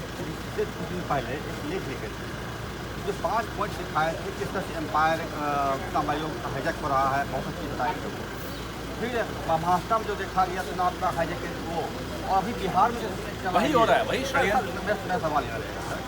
पिछले कुछ दिन पहले एक लेख लिखे थे जो 5 पॉइंट दिखाए थे किस तरह से एम्पायर चुनाव आयोग का हाईजैक हो रहा है, बहुत अच्छी बताई गई। फिर महाराष्ट्र में जो देखा गया चुनाव का हाईजैक वो, और अभी बिहार में जो वही हो रहा है, वही षड्यंत्र। मेरा सवाल यह रहेगा सर,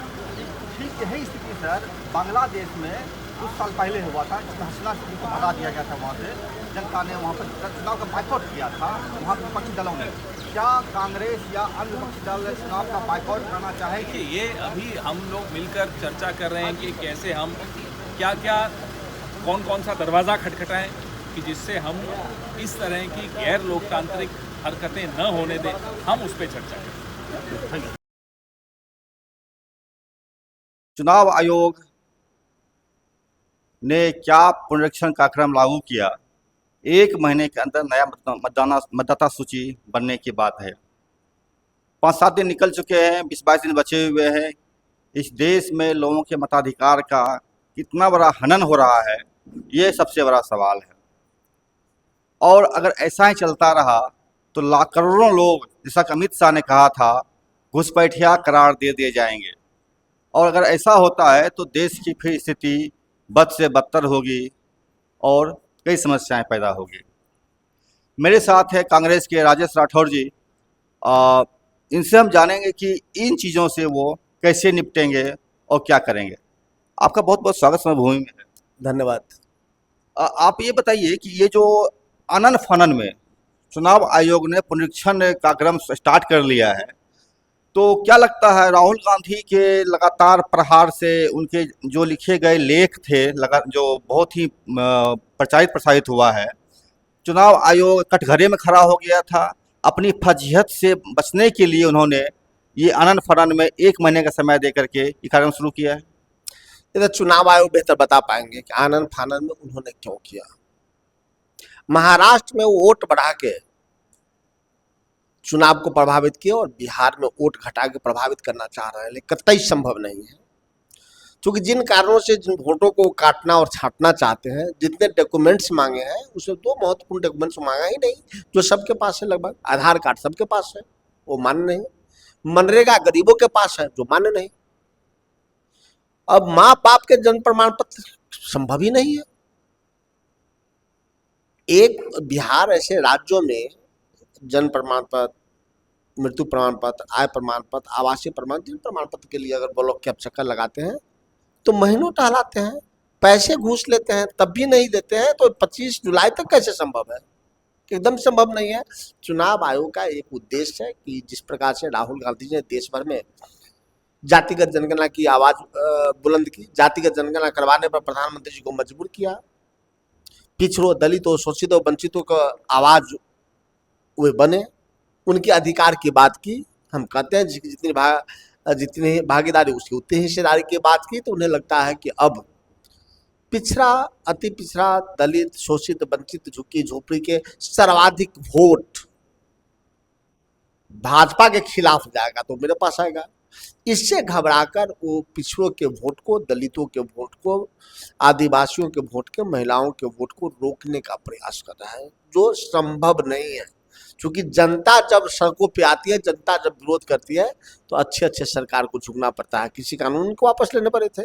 ठीक यही स्थिति सर बांग्लादेश में कुछ साल पहले हुआ था, जिसमें हसीना सिद्दीकी को हटा दिया गया था। वहाँ से जनता ने वहाँ पर चुनाव का बाइकआउट किया था, वहाँ के विपक्षी दलों ने। क्या कांग्रेस या अन्य विपक्षी दल चुनाव का बाइकआउट करना चाहेगी? कि ये अभी हम लोग मिलकर चर्चा कर रहे हैं कि कैसे हम क्या क्या कौन कौन सा दरवाज़ा खटखटाएं कि जिससे हम इस तरह की गैर लोकतांत्रिक हरकतें न होने दें, हम उस पर चर्चा करें। चुनाव आयोग ने क्या पुनरीक्षण का क्रम लागू किया? 1 महीने के अंदर नया मतदाता सूची बनने की बात है। 5-7 दिन निकल चुके हैं, 20-22 दिन बचे हुए हैं। इस देश में लोगों के मताधिकार का कितना बड़ा हनन हो रहा है, ये सबसे बड़ा सवाल है। और अगर ऐसा ही चलता रहा तो करोड़ों लोग, जैसा कि अमित शाह ने कहा था, घुसपैठिया करार दे दिए जाएंगे। और अगर ऐसा होता है तो देश की फिर स्थिति बद से बदतर होगी और कई समस्याएं पैदा होगी। मेरे साथ है कांग्रेस के राजेश राठौर जी। इनसे हम जानेंगे कि इन चीज़ों से वो कैसे निपटेंगे और क्या करेंगे। आपका बहुत बहुत स्वागत समभूमि में है। धन्यवाद। आप ये बताइए कि ये जो अनन फनन में चुनाव आयोग ने पुनरीक्षण का क्रम स्टार्ट कर लिया है, तो क्या लगता है राहुल गांधी के लगातार प्रहार से उनके जो लिखे गए लेख थे जो बहुत ही प्रचारित प्रसारित हुआ है, चुनाव आयोग कटघरे में खड़ा हो गया था। अपनी फजीहत से बचने के लिए उन्होंने ये अनन फनन में 1 महीने का समय दे करके ये कार्यक्रम शुरू किया है। ये तो चुनाव आयोग बेहतर बता पाएंगे कि आनंद फानन में उन्होंने क्यों किया। महाराष्ट्र में वो वोट बढ़ा के चुनाव को प्रभावित किया और बिहार में वोट घटा के प्रभावित करना चाह रहे हैं, लेकिन कतई संभव नहीं है। क्योंकि जिन कारणों से जिन वोटों को काटना और छांटना चाहते हैं, जितने डॉक्यूमेंट्स मांगे हैं उसमें 2 महत्वपूर्ण डॉक्यूमेंट्स मांगा ही नहीं, जो सबके पास है। लगभग आधार कार्ड सबके पास है, वो मान्य नहीं। मनरेगा गरीबों के पास है, जो मान्य नहीं। अब माँ बाप के जन्म प्रमाण पत्र संभव ही नहीं है। एक बिहार ऐसे राज्यों में जन्म प्रमाण पत्र, मृत्यु प्रमाण पत्र, आय प्रमाण पत्र, आवासीय प्रमाण, जिन प्रमाण पत्र के लिए अगर ब्लॉक के आप चक्कर लगाते हैं तो महीनों टहलाते हैं, पैसे घूस लेते हैं, तब भी नहीं देते हैं। तो 25 जुलाई तक कैसे संभव है? एकदम संभव नहीं है। चुनाव आयोग का एक उद्देश्य है कि जिस प्रकार से राहुल गांधी ने देश भर में जातिगत जनगणना की आवाज बुलंद की, जातिगत जनगणना करवाने पर प्रधानमंत्री जी को मजबूर किया, पिछड़ों, दलितों, शोषितों, वंचितों का आवाज वे बने, उनके अधिकार की बात की। हम कहते हैं जितनी भागीदारी उसकी उतनी हिस्सेदारी की बात की। तो उन्हें लगता है कि अब पिछड़ा, अति पिछड़ा, दलित, शोषित, वंचित, झुग्गी झोपड़ी के सर्वाधिक वोट भाजपा के खिलाफ जाएगा तो मेरे पास आएगा। इससे घबराकर वो पिछड़ों के वोट को, दलितों के वोट को, आदिवासियों के वोट के, महिलाओं के वोट को रोकने का प्रयास कर रहा है, जो संभव नहीं है। क्योंकि जनता जब सड़कों पे आती है, जनता जब विरोध करती है, तो अच्छे अच्छे सरकार को झुकना पड़ता है। किसी कानून को वापस लेने पड़े थे।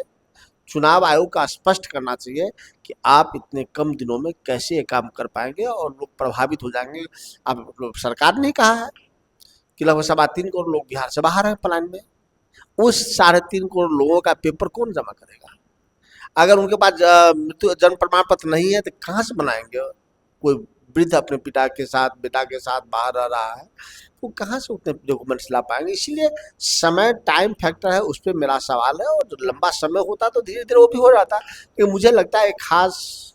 चुनाव आयोग का स्पष्ट करना चाहिए कि आप इतने कम दिनों में कैसे ये काम कर पाएंगे और लोग प्रभावित हो जाएंगे। अब सरकार ने कहा है कि लगभग 3.25 करोड़ लोग बिहार से बाहर हैं प्लान में। उस 3.5 करोड़ लोगों का पेपर कौन जमा करेगा? अगर उनके पास जन्म प्रमाण पत्र नहीं है तो कहाँ से बनाएंगे? कोई वृद्ध अपने पिता के साथ, बेटा के साथ बाहर रह रहा है, वो कहाँ से उतने डॉक्यूमेंट्स ला पाएंगे? इसलिए समय, टाइम फैक्टर है, उस पर मेरा सवाल है। और जो लंबा समय होता तो धीरे धीरे वो भी हो जाता। लेकिन मुझे लगता है एक खास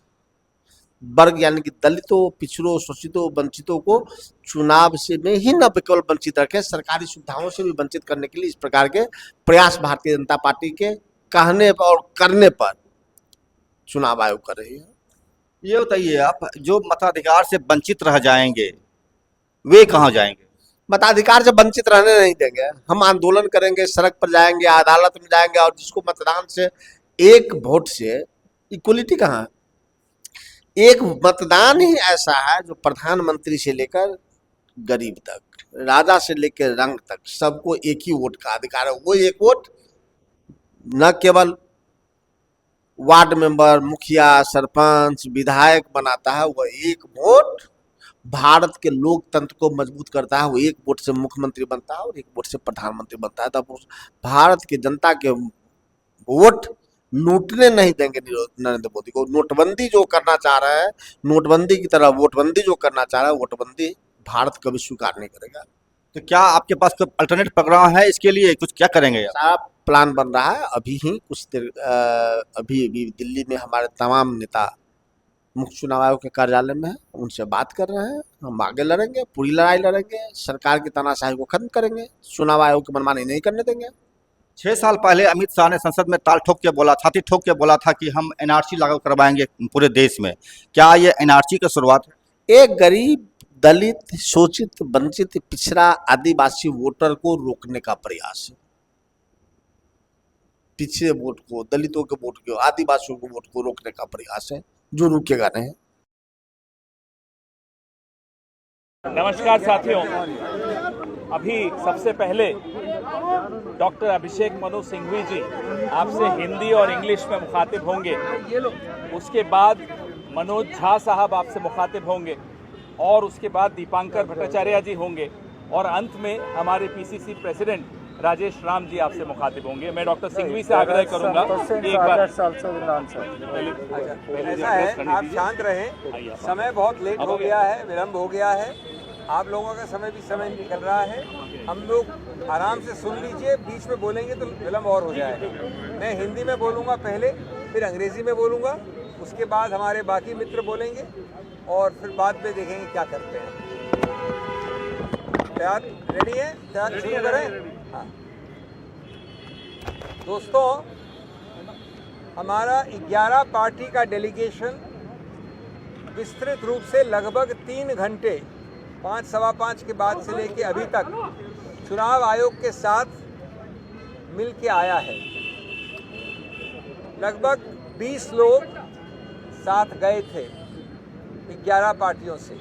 वर्ग यानी कि दलितों, पिछड़ों, शोषितों, वंचितों को चुनाव से में ही न केवल वंचित रखे, सरकारी सुविधाओं से भी वंचित करने के लिए इस प्रकार के प्रयास भारतीय जनता पार्टी के कहने पर और करने पर चुनाव आयोग कर रही है। ये बताइए आप, जो मताधिकार से वंचित रह जाएंगे वे कहाँ जाएंगे? मताधिकार से वंचित रहने नहीं देंगे। हम आंदोलन करेंगे, सड़क पर जाएंगे, अदालत में जाएंगे। और जिसको मतदान से, एक वोट से इक्वलिटी कहाँ है? एक मतदान ही ऐसा है जो प्रधानमंत्री से लेकर गरीब तक, राजा से लेकर रंग तक सबको एक ही वोट का अधिकार है। वो एक वोट न केवल वार्ड मेंबर, मुखिया, सरपंच, विधायक बनाता है, वह एक वोट भारत के लोकतंत्र को मजबूत करता है। वो एक वोट से मुख्यमंत्री बनता है और एक वोट से प्रधानमंत्री बनता है। तब उस भारत की जनता के वोट लूटने नहीं देंगे नरेंद्र मोदी को। नोटबंदी जो करना चाह रहे हैं, नोटबंदी की तरह वोटबंदी जो करना चाह रहा है, वोटबंदी भारत कभी स्वीकार नहीं करेगा। तो क्या आपके पास कोई अल्टरनेट प्रोग्राम है इसके लिए, कुछ क्या करेंगे आप? सारा प्लान बन रहा है। अभी ही कुछ देर अभी अभी दिल्ली में हमारे तमाम नेता मुख्य चुनाव आयोग के कार्यालय में है, उनसे बात कर रहे हैं। हम आगे लड़ेंगे, पूरी लड़ाई लड़ेंगे, सरकार की तानाशाही को खत्म करेंगे, चुनाव आयोग की मनमानी नहीं करने देंगे। 6 साल पहले अमित शाह ने संसद में ताल ठोक के बोला, छाती ठोक के बोला था कि हम एनआरसी लागू करवाएंगे पूरे देश में। क्या ये एनआरसी की शुरुआत है? एक गरीब, दलित, शोषित, वंचित, पिछड़ा, आदिवासी वोटर को रोकने का प्रयास है। पिछड़े वोट को, दलितों के वोट को, आदिवासियों के वोट को रोकने का प्रयास है, जो रुकेगा नहीं। नमस्कार साथियों, अभी सबसे पहले डॉक्टर अभिषेक मनु सिंघवी जी आपसे हिंदी और इंग्लिश में मुखातिब होंगे। उसके बाद मनोज झा साहब आपसे मुखातिब होंगे और उसके बाद दीपांकर भट्टाचार्य जी होंगे और अंत में हमारे पीसीसी प्रेसिडेंट राजेश राम जी आपसे मुखातिब होंगे। मैं डॉक्टर सिंघवी से आग्रह करूंगा एक बार ऐसा है, आप शांत रहें। समय बहुत लेट हो गया है, विलम्ब हो गया है। आप लोगों का समय भी समय निकल रहा है। हम लोग आराम से सुन लीजिए, बीच में बोलेंगे तो विलम्ब और हो जाएगा। मैं हिंदी में बोलूँगा पहले, फिर अंग्रेजी में बोलूँगा, उसके बाद हमारे बाकी मित्र बोलेंगे और फिर बाद में देखेंगे क्या करते हैं। तैयार, रेडी है? तैयार, शुरू करें। हाँ दोस्तों, हमारा 11 पार्टी का डेलीगेशन विस्तृत रूप से लगभग 3 घंटे 5 सवा 5 के बाद से लेके अभी तक चुनाव आयोग के साथ मिल के आया है। लगभग 20 लोग साथ गए थे 11 पार्टियों से।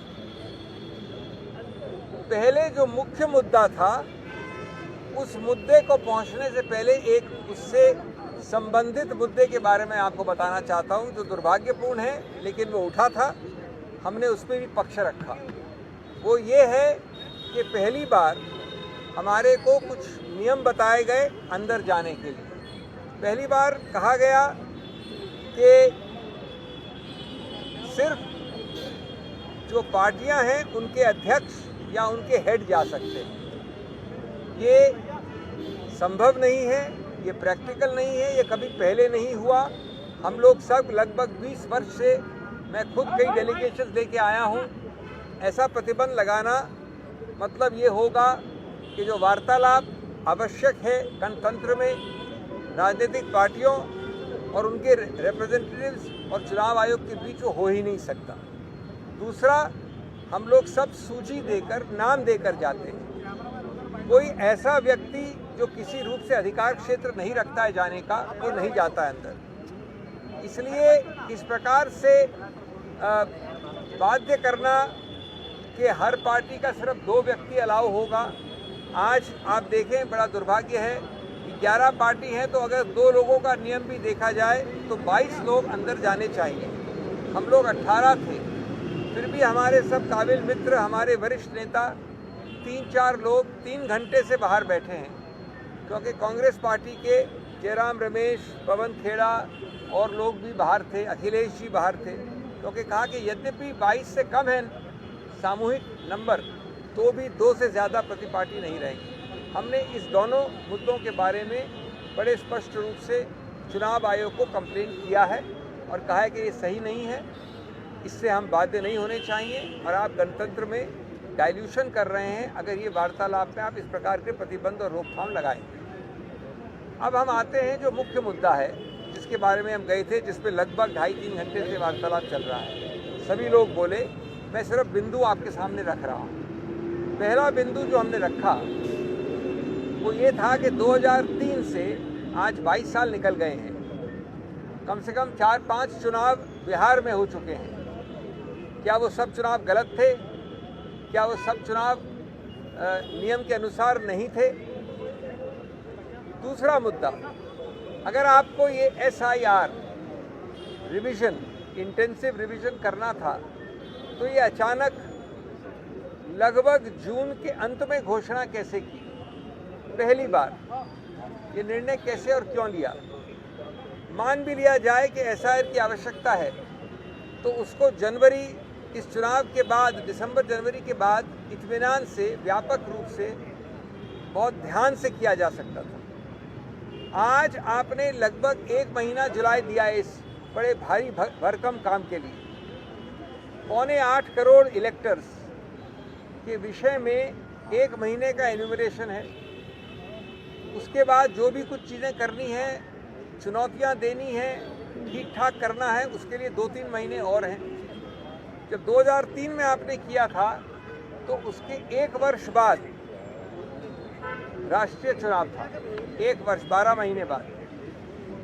पहले जो मुख्य मुद्दा था, उस मुद्दे को पहुंचने से पहले एक उससे संबंधित मुद्दे के बारे में आपको बताना चाहता हूं, जो दुर्भाग्यपूर्ण है लेकिन वो उठा था, हमने उस पर भी पक्ष रखा। वो ये है कि पहली बार हमारे को कुछ नियम बताए गए अंदर जाने के लिए। पहली बार कहा गया कि सिर्फ जो पार्टियां हैं उनके अध्यक्ष या उनके हेड जा सकते हैं। ये संभव नहीं है, ये प्रैक्टिकल नहीं है, ये कभी पहले नहीं हुआ। हम लोग सब लगभग 20 वर्ष से, मैं खुद कई डेलीगेशन लेके आया हूँ। ऐसा प्रतिबंध लगाना मतलब ये होगा कि जो वार्तालाप आवश्यक है गणतंत्र में, राजनीतिक पार्टियों और उनके रिप्रेजेंटेटिव्स और चुनाव आयोग के बीच वो हो ही नहीं सकता। दूसरा, हम लोग सब सूची देकर, नाम देकर जाते हैं। कोई ऐसा व्यक्ति जो किसी रूप से अधिकार क्षेत्र नहीं रखता है जाने का, वो नहीं जाता है अंदर। इसलिए इस प्रकार से बाध्य करना कि हर पार्टी का सिर्फ 2 व्यक्ति अलाउ होगा। आज आप देखें, बड़ा दुर्भाग्य है कि 11 पार्टी हैं, तो अगर 2 लोगों का नियम भी देखा जाए तो 22 लोग अंदर जाने चाहिए। हम लोग 18 थे, फिर भी हमारे सब काबिल मित्र, हमारे वरिष्ठ नेता 3-4 लोग 3 घंटे से बाहर बैठे हैं, क्योंकि कांग्रेस पार्टी के जयराम रमेश, पवन खेड़ा और लोग भी बाहर थे, अखिलेश जी बाहर थे, क्योंकि कहा कि यद्यपि 22 से कम है सामूहिक नंबर, तो भी 2 से ज़्यादा प्रति पार्टी नहीं रहेगी। हमने इस दोनों मुद्दों के बारे में बड़े स्पष्ट रूप से चुनाव आयोग को कंप्लेन किया है और कहा है कि ये सही नहीं है, इससे हम बाध्य नहीं होने चाहिए और आप गणतंत्र में डाइल्यूशन कर रहे हैं अगर ये वार्तालाप में आप इस प्रकार के प्रतिबंध और रोकथाम लगाएंगे। अब हम आते हैं जो मुख्य मुद्दा है, जिसके बारे में हम गए थे, जिस पे लगभग 2.5-3 घंटे से वार्तालाप चल रहा है। सभी लोग बोले, मैं सिर्फ बिंदु आपके सामने रख रहा हूँ। पहला बिंदु जो हमने रखा वो ये था कि 2003 से आज 22 साल निकल गए हैं, कम से कम 4-5 चुनाव बिहार में हो चुके हैं। क्या वो सब चुनाव गलत थे? क्या वो सब चुनाव नियम के अनुसार नहीं थे। दूसरा मुद्दा, अगर आपको ये SIR रिवीजन, इंटेंसिव रिवीजन करना था तो ये अचानक लगभग जून के अंत में घोषणा कैसे की? पहली बार ये निर्णय कैसे और क्यों लिया? मान भी लिया जाए कि SIR की आवश्यकता है तो उसको जनवरी, इस चुनाव के बाद, दिसंबर जनवरी के बाद इत्मीनान से, व्यापक रूप से, बहुत ध्यान से किया जा सकता था। आज आपने लगभग 1 महीना जुलाई दिया है इस बड़े भारी भरकम काम के लिए। 7.25 करोड़ इलेक्टर्स के विषय में 1 महीने का एन्यूमरेशन है। उसके बाद जो भी कुछ चीज़ें करनी है, चुनौतियां देनी है, ठीक ठाक करना है, उसके लिए 2-3 महीने और हैं। जब 2003 में आपने किया था तो उसके 1 वर्ष बाद राष्ट्रीय चुनाव था, 1 वर्ष 12 महीने बाद।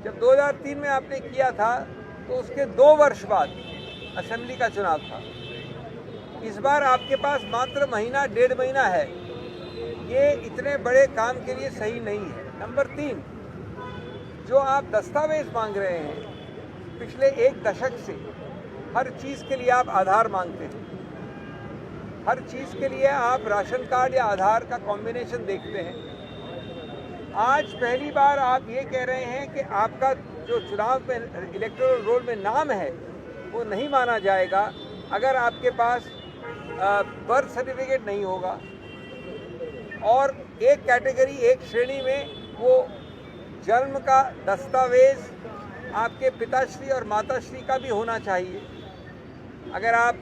जब 2003 में आपने किया था तो उसके 2 वर्ष बाद असेंबली का चुनाव था। इस बार आपके पास मात्र महीना, 1.5 महीना है। ये इतने बड़े काम के लिए सही नहीं है। नंबर 3, जो आप दस्तावेज मांग रहे हैं, पिछले 1 दशक से हर चीज़ के लिए आप आधार मांगते हैं, हर चीज़ के लिए आप राशन कार्ड या आधार का कॉम्बिनेशन देखते हैं। आज पहली बार आप ये कह रहे हैं कि आपका जो चुनाव में इलेक्टोरल रोल में नाम है वो नहीं माना जाएगा अगर आपके पास बर्थ सर्टिफिकेट नहीं होगा, और एक कैटेगरी, एक श्रेणी में वो जन्म का दस्तावेज आपके पिताश्री और माताश्री का भी होना चाहिए अगर आप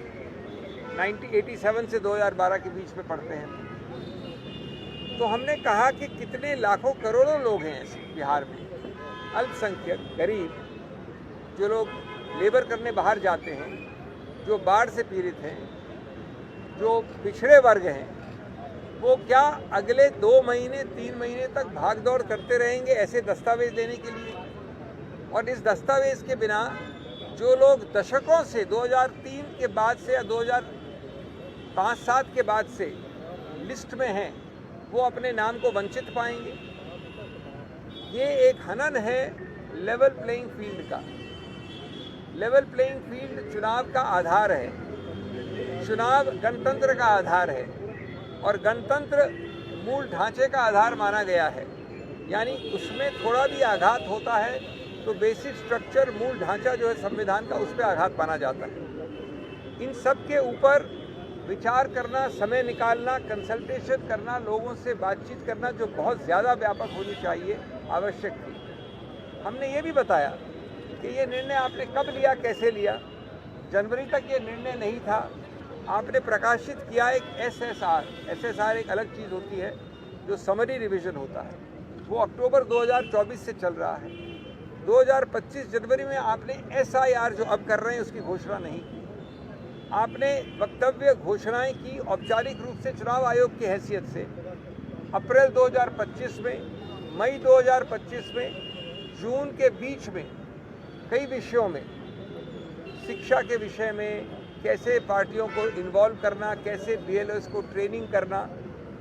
1987 से 2012 के बीच में पढ़ते हैं। तो हमने कहा कि कितने लाखों करोड़ों लोग हैं बिहार में, अल्पसंख्यक, गरीब, जो लोग लेबर करने बाहर जाते हैं, जो बाढ़ से पीड़ित हैं, जो पिछड़े वर्ग हैं, वो क्या अगले 2 महीने 3 महीने तक भाग दौड़ करते रहेंगे ऐसे दस्तावेज लेने के लिए? और इस दस्तावेज के बिना जो लोग दशकों से, 2003 के बाद से या 2005-7 के बाद से लिस्ट में हैं, वो अपने नाम को वंचित पाएंगे। ये एक हनन है लेवल प्लेइंग फील्ड का। लेवल प्लेइंग फील्ड चुनाव का आधार है, चुनाव गणतंत्र का आधार है, और गणतंत्र मूल ढांचे का आधार माना गया है। यानी उसमें थोड़ा भी आघात होता है तो बेसिक स्ट्रक्चर, मूल ढांचा जो है संविधान का, उस पर आघात माना जाता है। इन सब के ऊपर विचार करना, समय निकालना, कंसल्टेशन करना, लोगों से बातचीत करना, जो बहुत ज़्यादा व्यापक होनी चाहिए, आवश्यक थी। हमने ये भी बताया कि ये निर्णय आपने कब लिया, कैसे लिया। जनवरी तक ये निर्णय नहीं था। आपने प्रकाशित किया एक SSR एक अलग चीज़ होती है जो समरी रिवीजन होता है, वो अक्टूबर 2024 से चल रहा है। 2025 जनवरी में आपने SIR जो अब कर रहे हैं उसकी घोषणा नहीं की। आपने वक्तव्य, घोषणाएं की औपचारिक रूप से चुनाव आयोग की हैसियत से अप्रैल 2025 में, मई 2025 में, जून के बीच में कई विषयों में, शिक्षा के विषय में, कैसे पार्टियों को इन्वॉल्व करना, कैसे BLOs को ट्रेनिंग करना,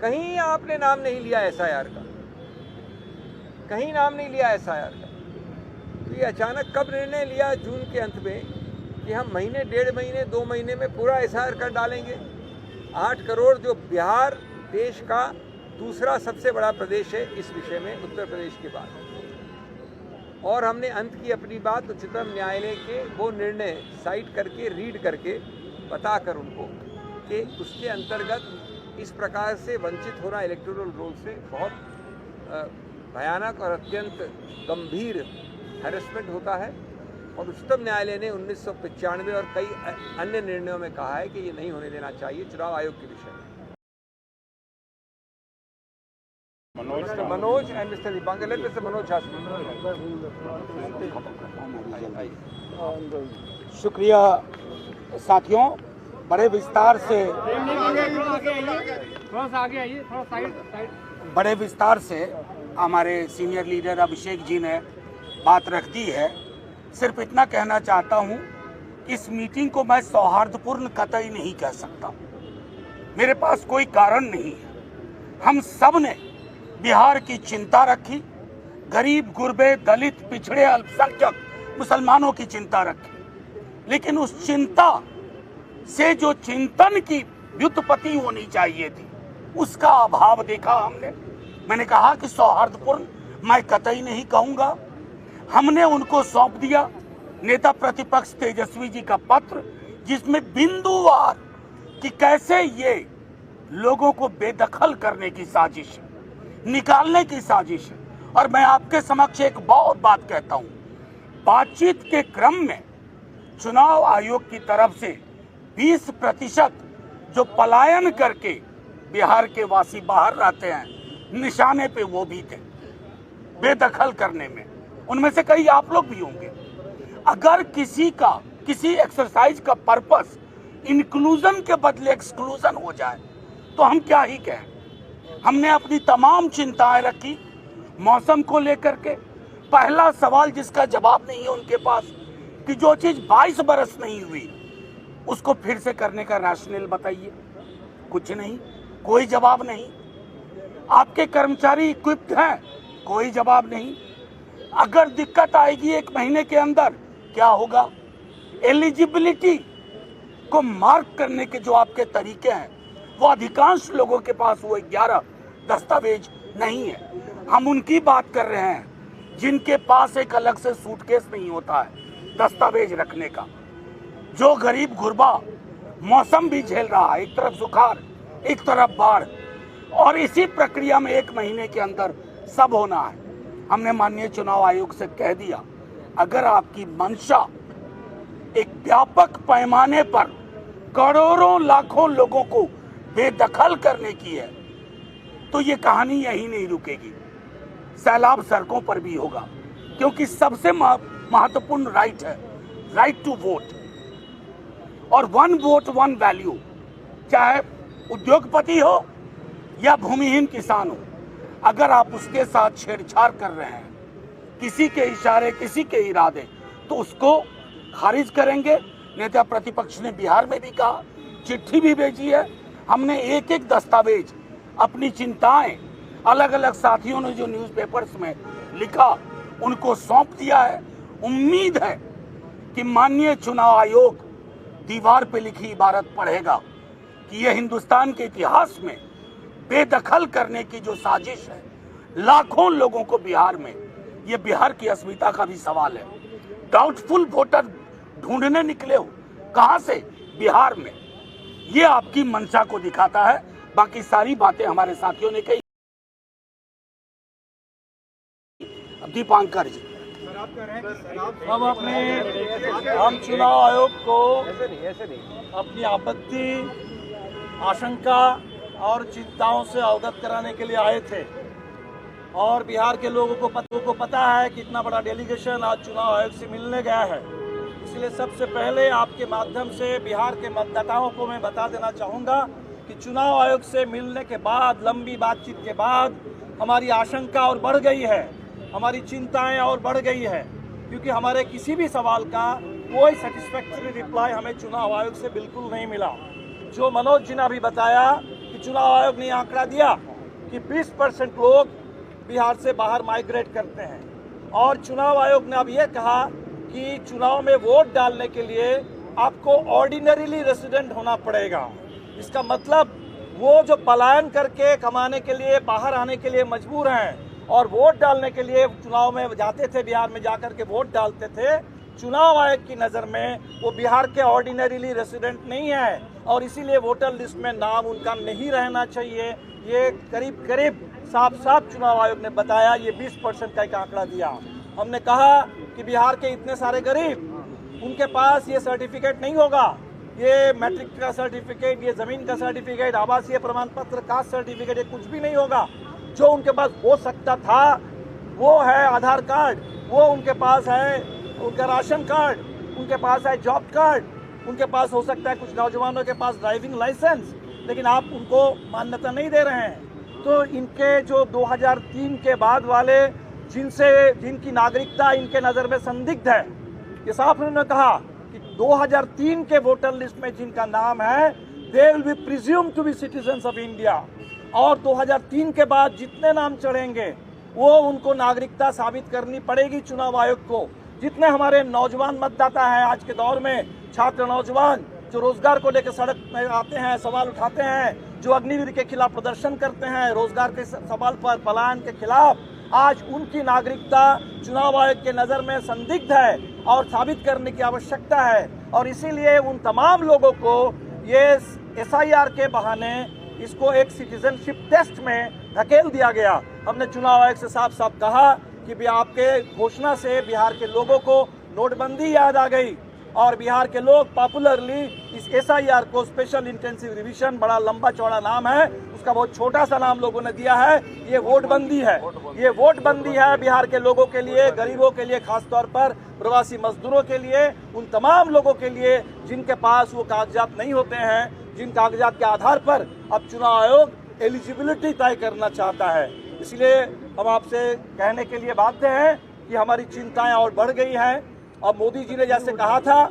कहीं आपने नाम नहीं लिया SIR का, कहीं नाम नहीं लिया SIR का। तो ये अचानक कब निर्णय लिया जून के अंत में कि हम महीने, 1.5 महीने, 2 महीने में पूरा SIR कर डालेंगे? 8 करोड़, जो बिहार देश का दूसरा सबसे बड़ा प्रदेश है इस विषय में, उत्तर प्रदेश के बाद। और हमने अंत की अपनी बात उच्चतम न्यायालय के वो निर्णय साइट करके, रीड करके, बताकर उनको कि उसके अंतर्गत इस प्रकार से वंचित होना इलेक्टोरल रोल से बहुत भयानक और अत्यंत गंभीर हैरेसमेंट होता है। और उच्चतम न्यायालय ने 1995 और कई अन्य निर्णयों में कहा है कि ये नहीं होने देना चाहिए चुनाव आयोग के विषय में। Manoj and mister Dipankar, late mister Manoj Jha. शुक्रिया साथियों, बड़े विस्तार से, थोड़ा सा आगे आइए, थोड़ा साइड। बड़े विस्तार से हमारे सीनियर लीडर अभिषेक जी ने बात रख दी है। सिर्फ इतना कहना चाहता हूं, इस मीटिंग को मैं सौहार्दपूर्ण कतई नहीं कह सकता। मेरे पास कोई कारण नहीं है। हम सब ने बिहार की चिंता रखी, गरीब गुरबे दलित पिछड़े अल्पसंख्यक मुसलमानों की चिंता रखी, लेकिन उस चिंता से जो चिंतन की व्युत्पत्ति होनी चाहिए थी उसका अभाव देखा हमने। मैंने कहा कि सौहार्दपूर्ण मैं कतई नहीं कहूंगा। हमने उनको सौंप दिया नेता प्रतिपक्ष तेजस्वी जी का पत्र, जिसमें बिंदुवार कि कैसे ये लोगों को बेदखल करने की साजिश है, निकालने की साजिश है। और मैं आपके समक्ष एक बहुत बात कहता हूं, बातचीत के क्रम में चुनाव आयोग की तरफ से 20% जो पलायन करके बिहार के वासी बाहर रहते हैं, निशाने पे वो भी थे बेदखल करने में। उनमें से कई आप लोग भी होंगे। अगर किसी एक्सरसाइज का पर्पस इंक्लूजन के बदले एक्सक्लूजन हो जाए तो हम क्या ही कहें। हमने अपनी तमाम चिंताएं रखी मौसम को लेकर के। पहला सवाल जिसका जवाब नहीं है उनके पास कि जो चीज 22 बरस नहीं हुई उसको फिर से करने का रैशनल बताइए। कुछ नहीं, कोई जवाब नहीं। आपके कर्मचारी इक्विप्ड हैं, कोई जवाब नहीं। अगर दिक्कत आएगी 1 महीने के अंदर क्या होगा। एलिजिबिलिटी को मार्क करने के जो आपके तरीके हैं वो अधिकांश लोगों के पास वो 11 दस्तावेज नहीं है। हम उनकी बात कर रहे हैं जिनके पास एक अलग से सूटकेस नहीं होता है दस्तावेज रखने का। जो गरीब गुरबा मौसम भी झेल रहा है, एक तरफ सुखाड़ एक तरफ बाढ़, और इसी प्रक्रिया में 1 महीने के अंदर सब होना है। हमने माननीय चुनाव आयोग से कह दिया, अगर आपकी मंशा एक व्यापक पैमाने पर करोड़ों लाखों लोगों को बेदखल करने की है तो ये कहानी यही नहीं रुकेगी। सैलाब सड़कों पर भी होगा, क्योंकि सबसे महत्वपूर्ण राइट है राइट टू वोट, और 1 वोट 1 वैल्यू। चाहे उद्योगपति हो या भूमिहीन किसान हो, अगर आप उसके साथ छेड़छाड़ कर रहे हैं, किसी के इशारे किसी के इरादे, तो उसको खारिज करेंगे। नेता प्रतिपक्ष ने बिहार में भी कहा, चिट्ठी भी भेजी है। हमने एक एक दस्तावेज अपनी चिंताएं अलग अलग साथियों ने जो न्यूज़पेपर्स में लिखा उनको सौंप दिया है। उम्मीद है कि माननीय चुनाव आयोग दीवार पे लिखी इबारत पढ़ेगा कि यह हिंदुस्तान के इतिहास में बेदखल करने की जो साजिश है लाखों लोगों को बिहार में, ये बिहार की अस्मिता का भी सवाल है। डाउटफुल वोटर ढूंढने निकले हो, कहां से? बिहार में। ये आपकी मंशा को दिखाता है। बाकी सारी बातें हमारे साथियों ने कही। दीपांकर जी, हम चुनाव आयोग को अपनी आपत्ति, आशंका और चिंताओं से अवगत कराने के लिए आए थे, और बिहार के लोगों को पता है कि इतना बड़ा डेलीगेशन आज चुनाव आयोग से मिलने गया है। इसलिए सबसे पहले आपके माध्यम से बिहार के मतदाताओं को मैं बता देना चाहूँगा कि चुनाव आयोग से मिलने के बाद, लंबी बातचीत के बाद, हमारी आशंका और बढ़ गई है, हमारी चिंताएं और बढ़ गई है, क्योंकि हमारे किसी भी सवाल का कोई सेटिस्फैक्टरी रिप्लाई हमें चुनाव आयोग से बिल्कुल नहीं मिला। जो मनोज जी ने अभी बताया कि चुनाव आयोग ने आंकड़ा दिया कि 20% लोग बिहार से बाहर माइग्रेट करते हैं, और चुनाव आयोग ने अब ये कहा कि चुनाव में वोट डालने के लिए आपको ऑर्डिनरीली रेसिडेंट होना पड़ेगा। इसका मतलब वो जो पलायन करके कमाने के लिए बाहर आने के लिए मजबूर हैं और वोट डालने के लिए चुनाव में जाते थे, बिहार में जाकर के वोट डालते थे, चुनाव आयोग की नज़र में वो बिहार के ऑर्डिनरीली रेसिडेंट नहीं है, और इसीलिए वोटर लिस्ट में नाम उनका नहीं रहना चाहिए। ये करीब साफ चुनाव आयोग ने बताया, ये 20% का एक आंकड़ा दिया। हमने कहा कि बिहार के इतने सारे गरीब, उनके पास ये सर्टिफिकेट नहीं होगा, ये मैट्रिक का सर्टिफिकेट, ये ज़मीन का सर्टिफिकेट, आवासीय प्रमाण पत्र, कास्ट सर्टिफिकेट, ये कुछ भी नहीं होगा। जो उनके पास हो सकता था वो है आधार कार्ड, वो उनके पास है उनका राशन कार्ड, उनके पास है जॉब कार्ड, उनके पास हो सकता है कुछ नौजवानों के पास ड्राइविंग लाइसेंस, लेकिन आप उनको मान्यता नहीं दे रहे हैं। तो इनके जो 2003 के बाद वाले जिनकी नागरिकता इनके नज़र में संदिग्ध है, ये साफ उन्होंने कहा कि 2003 के वोटर लिस्ट में जिनका नाम है, they will be presumed to be citizens of India. और 2003 के बाद जितने नाम चढ़ेंगे वो उनको नागरिकता साबित करनी पड़ेगी चुनाव आयोग को। जितने हमारे नौजवान मतदाता हैं आज के दौर में, छात्र नौजवान जो रोजगार को लेकर सड़क में आते हैं, सवाल उठाते हैं, जो अग्निवीर के खिलाफ प्रदर्शन करते हैं, रोजगार के सवाल पर, पलायन के खिलाफ, आज उनकी नागरिकता चुनाव आयोग के नज़र में संदिग्ध है और साबित करने की आवश्यकता है। और इसीलिए उन तमाम लोगों को ये SIR के बहाने इसको एक सिटीजनशिप टेस्ट में धकेल दिया गया। हमने चुनाव आयोग से साफ साफ कहा कि भी आपके घोषणा से बिहार के लोगों को नोटबंदी याद आ गई और बिहार के लोग पॉपुलरली इस SIR को स्पेशल इंटेंसिव रिवीजन, बड़ा लंबा चौड़ा नाम है, उसका बहुत छोटा सा नाम लोगों ने दिया है, ये वोटबंदी है। ये वोटबंदी है बिहार के लोगों के लिए, गरीबों के लिए, खासतौर पर प्रवासी मजदूरों के लिए, उन तमाम लोगों के लिए जिनके पास वो कागजात नहीं होते हैं, जिन कागजात के आधार पर अब चुनाव आयोग एलिजिबिलिटी तय करना चाहता है। इसलिए हम आपसे कहने के लिए बाध्य हैं कि हमारी चिंताएं और बढ़ गई हैं। अब मोदी जी ने जैसे कहा था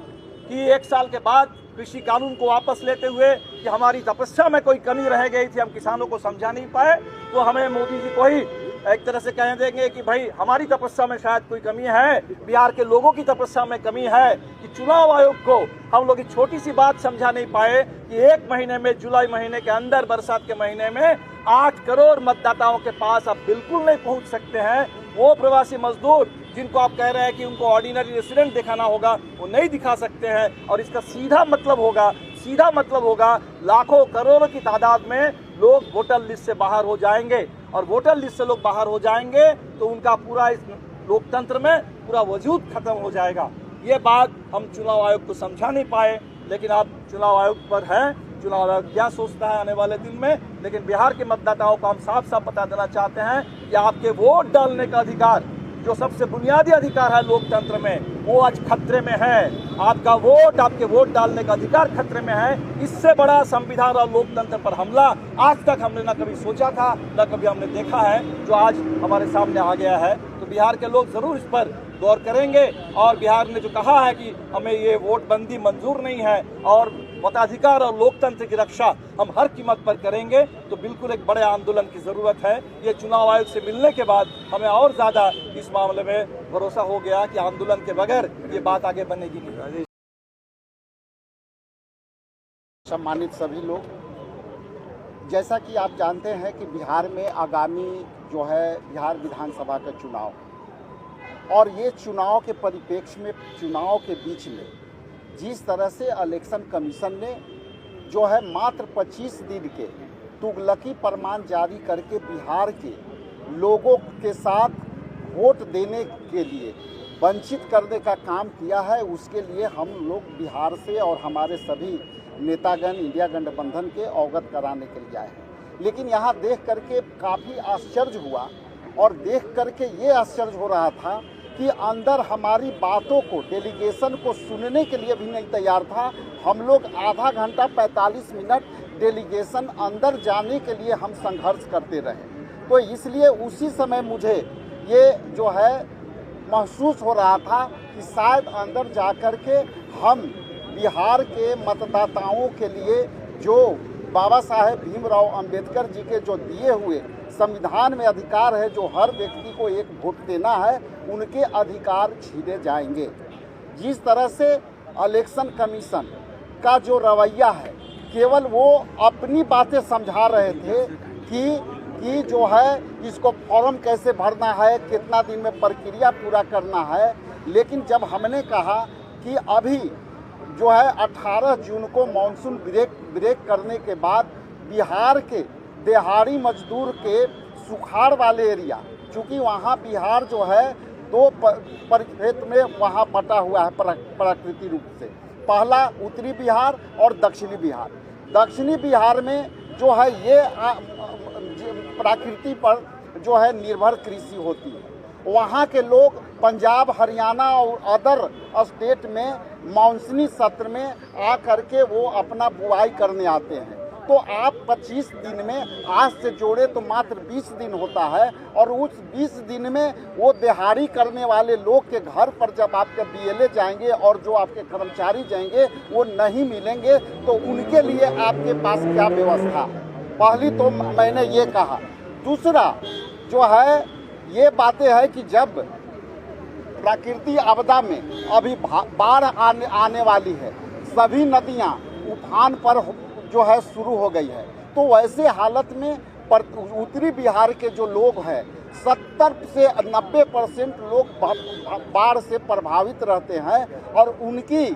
कि 1 साल के बाद कृषि कानून को वापस लेते हुए कि हमारी तपस्या में कोई कमी रह गई थी, हम किसानों को समझा नहीं पाए, तो हमें मोदी जी को ही एक तरह से कह देंगे कि भाई हमारी तपस्या में शायद कोई कमी है, बिहार के लोगों की तपस्या में कमी है कि चुनाव आयोग को हम लोग छोटी सी बात समझा नहीं पाए कि 1 महीने में, जुलाई महीने के अंदर, बरसात के महीने में 8 करोड़ मतदाताओं के पास आप बिल्कुल नहीं पहुंच सकते हैं। वो प्रवासी मजदूर जिनको आप कह रहे हैं कि उनको ऑर्डिनरी रेसिडेंट दिखाना होगा, वो नहीं दिखा सकते हैं। और इसका सीधा मतलब होगा लाखों करोड़ों की तादाद में लोग वोटर लिस्ट से बाहर हो जाएंगे और वोटर लिस्ट से लोग बाहर हो जाएंगे तो उनका पूरा इस लोकतंत्र में पूरा वजूद खत्म हो जाएगा। ये बात हम चुनाव आयोग को समझा नहीं पाए, लेकिन आप चुनाव आयोग पर हैं, चुनाव आयोग क्या सोचता है आने वाले दिन में। लेकिन बिहार के मतदाताओं को हम साफ साफ बता देना चाहते हैं कि आपके वोट डालने का अधिकार, जो सबसे बुनियादी अधिकार है लोकतंत्र में, वो आज खतरे में है। आपका वोट, आपके वोट डालने का अधिकार खतरे में है। इससे बड़ा संविधान और लोकतंत्र पर हमला आज तक हमने न कभी सोचा था, न कभी हमने देखा है, जो आज हमारे सामने आ गया है। तो बिहार के लोग जरूर इस पर गौर करेंगे और बिहार ने जो कहा है कि हमें ये वोटबंदी मंजूर नहीं है और मताधिकार और लोकतंत्र की रक्षा हम हर कीमत पर करेंगे, तो बिल्कुल एक बड़े आंदोलन की जरूरत है। ये चुनाव आयोग से मिलने के बाद हमें और ज्यादा इस मामले में भरोसा हो गया कि आंदोलन के बगैर ये बात आगे बनेगी नहीं। सम्मानित सभी लोग, जैसा कि आप जानते हैं कि बिहार में आगामी जो है बिहार विधानसभा का चुनाव, और ये चुनाव के परिप्रेक्ष्य में, चुनाव के बीच में जिस तरह से इलेक्शन कमीशन ने जो है मात्र 25 दिन के तुगलकी फरमान जारी करके बिहार के लोगों के साथ वोट देने के लिए वंचित करने का काम किया है, उसके लिए हम लोग बिहार से और हमारे सभी नेतागण इंडिया गठबंधन के अवगत कराने के लिए आए हैं। लेकिन यहाँ देख करके काफ़ी आश्चर्य हुआ और देख करके ये आश्चर्य हो रहा था कि अंदर हमारी बातों को, डेलीगेशन को सुनने के लिए भी नहीं तैयार था। हम लोग आधा घंटा 45 मिनट डेलीगेशन अंदर जाने के लिए हम संघर्ष करते रहे। तो इसलिए उसी समय मुझे ये जो है महसूस हो रहा था कि शायद अंदर जा कर के हम बिहार के मतदाताओं के लिए जो बाबा साहेब भीमराव अंबेडकर जी के जो दिए हुए संविधान में अधिकार है, जो हर व्यक्ति को एक वोट देना है, उनके अधिकार छीने जाएंगे। जिस तरह से इलेक्शन कमीशन का जो रवैया है, केवल वो अपनी बातें समझा रहे थे कि जो है इसको फॉर्म कैसे भरना है, कितना दिन में प्रक्रिया पूरा करना है। लेकिन जब हमने कहा कि अभी जो है 18 जून को मानसून ब्रेक करने के बाद बिहार के दिहाड़ी मजदूर के सुखाड़ वाले एरिया, चूँकि वहाँ बिहार जो है 2 परिक्षेत्र में वहाँ बटा हुआ है प्राकृतिक रूप से, पहला उत्तरी बिहार और दक्षिणी बिहार। दक्षिणी बिहार में जो है ये प्रकृति पर जो है निर्भर कृषि होती है। वहाँ के लोग पंजाब, हरियाणा और अदर स्टेट में मानसूनी सत्र में आ करके वो अपना बुआई करने आते हैं। तो आप 25 दिन में आज से जोड़े तो मात्र 20 दिन होता है, और उस 20 दिन में वो दिहाड़ी करने वाले लोग के घर पर जब आपके BLA जाएंगे और जो आपके कर्मचारी जाएंगे वो नहीं मिलेंगे, तो उनके लिए आपके पास क्या व्यवस्था? पहली तो मैंने ये कहा। दूसरा जो है ये बातें है कि जब प्राकृतिक आपदा में अभी बाढ़ आने वाली है, सभी नदियां उफान पर जो है शुरू हो गई है, तो वैसे हालत में उत्तरी बिहार के जो लोग हैं 70 से 90% लोग बाढ़ से प्रभावित रहते हैं और उनकी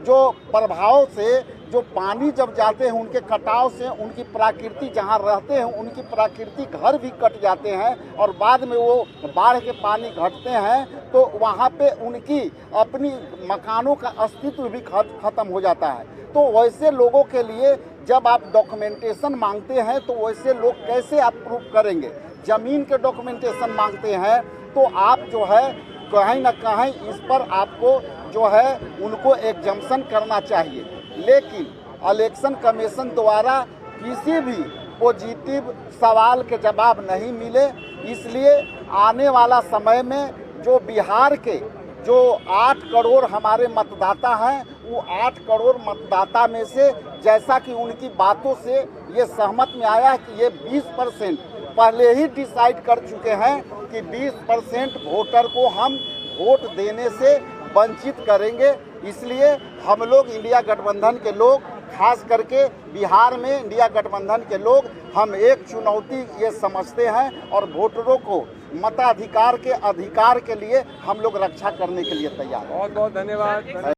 जो प्रभाव से जो पानी जब जाते हैं उनके कटाव से उनकी प्रकृति जहाँ रहते हैं उनकी प्रकृति घर भी कट जाते हैं और बाद में वो बाढ़ के पानी घटते हैं तो वहाँ पे उनकी अपनी मकानों का अस्तित्व भी खत्म हो जाता है। तो वैसे लोगों के लिए जब आप डॉक्यूमेंटेशन मांगते हैं तो वैसे लोग कैसे आप प्रूफ करेंगे? ज़मीन के डॉक्यूमेंटेशन मांगते हैं तो आप जो है कहीं ना कहीं इस पर आपको जो है उनको एग्जम्पशन करना चाहिए, लेकिन इलेक्शन कमीशन द्वारा किसी भी पॉजिटिव सवाल के जवाब नहीं मिले। इसलिए आने वाला समय में जो बिहार के जो 8 करोड़ हमारे मतदाता हैं, वो 8 करोड़ मतदाता में से जैसा कि उनकी बातों से ये सहमत में आया है कि ये 20% पहले ही डिसाइड कर चुके हैं कि 20% वोटर को हम वोट देने से वंचित करेंगे। इसलिए हम लोग इंडिया गठबंधन के लोग, खास करके बिहार में इंडिया गठबंधन के लोग, हम एक चुनौती ये समझते हैं और वोटरों को मताधिकार के अधिकार के लिए हम लोग रक्षा करने के लिए तैयार हैं। बहुत बहुत धन्यवाद।